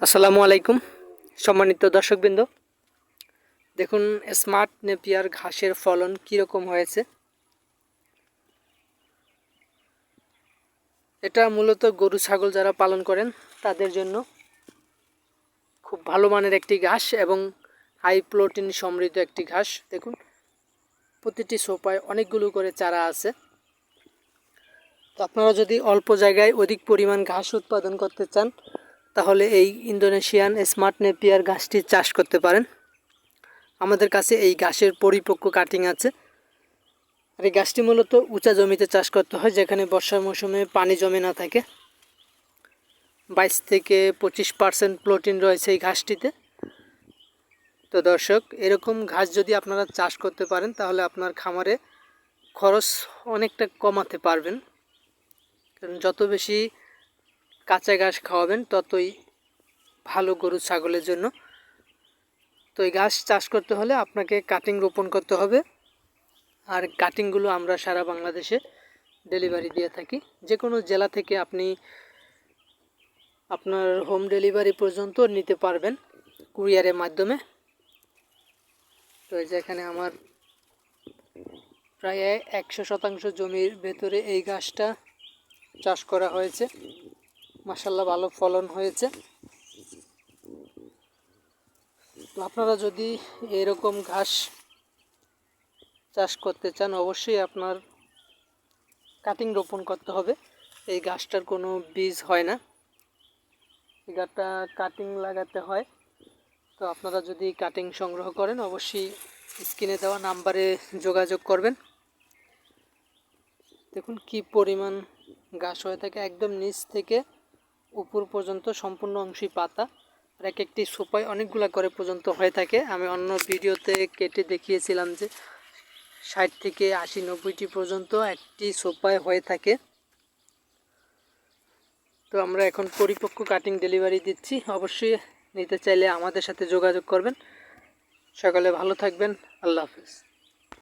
আসসালামু আলাইকুম সম্মানিত দর্শকবৃন্দ, দেখুন স্মার্ট নেপিয়ার ঘাসের ফলন কীরকম হয়েছে। এটা মূলত গরু ছাগল যারা পালন করেন তাদের জন্য খুব ভালো মানের একটি ঘাস এবং হাই প্রোটিন সমৃদ্ধ একটি ঘাস। দেখুন প্রতিটি সোপায় অনেকগুলো করে চারা আছে। তো আপনারা যদি অল্প জায়গায় অধিক পরিমাণ ঘাস উৎপাদন করতে চান তাহলে এই ইন্দোনেশিয়ান স্মার্ট নেপিয়ার ঘাসটি চাষ করতে পারেন। আমাদের কাছে এই ঘাসের পরিপক্ক কাটিং আছে। আর এই ঘাসটি মূলত উঁচা জমিতে চাষ করতে হয়, যেখানে বর্ষার মৌসুমে পানি জমে না থাকে। 22 থেকে 25% প্রোটিন রয়েছে এই ঘাসটিতে। তো দর্শক, এরকম ঘাস যদি আপনারা চাষ করতে পারেন তাহলে আপনার খামারে খরচ অনেকটা কমাতে পারবেন, কারণ যত বেশি কাঁচা ঘাস খাওয়াবেন ততই ভালো গরু ছাগলের জন্য। তো এই ঘাস চাষ করতে হলে আপনাকে কাটিং রোপণ করতে হবে, আর কাটিংগুলো আমরা সারা বাংলাদেশে ডেলিভারি দিয়ে থাকি। যে কোনো জেলা থেকে আপনি আপনার হোম ডেলিভারি পর্যন্ত নিতে পারবেন কুরিয়ারের মাধ্যমে। তো যেখানে আমার প্রায় 100% জমির ভেতরে এই ঘাসটা চাষ করা হয়েছে, মাশাআল্লাহ ভালো ফলন হয়েছে। তো আপনারা যদি এরকম ঘাস চাষ করতে চান অবশ্যই আপনার কাটিং রোপণ করতে হবে। এই ঘাসটার কোনো বীজ হয় না, এই গাছটা কাটিং লাগাতে হয়। তো আপনারা যদি কাটিং সংগ্রহ করেন অবশ্যই স্ক্রিনে দেওয়া নাম্বারে যোগাযোগ করবেন। দেখুন কি পরিমাণ ঘাস হয়ে থাকে, একদম নিচ থেকে উপর পর্যন্ত সম্পূর্ণ অংশই পাতা, আর এক একটি সোপায় অনেকগুলা করে পর্যন্ত হয়ে থাকে। আমি অন্য ভিডিওতে কেটে দেখিয়েছিলাম যে 60 থেকে 80-90টি পর্যন্ত একটি সোপায় হয়ে থাকে। তো আমরা এখন পরিপক্ক কাটিং ডেলিভারি দিচ্ছি, অবশ্যই নিতে চাইলে আমাদের সাথে যোগাযোগ করবেন। সকালে ভালো থাকবেন, আল্লাহ হাফেজ।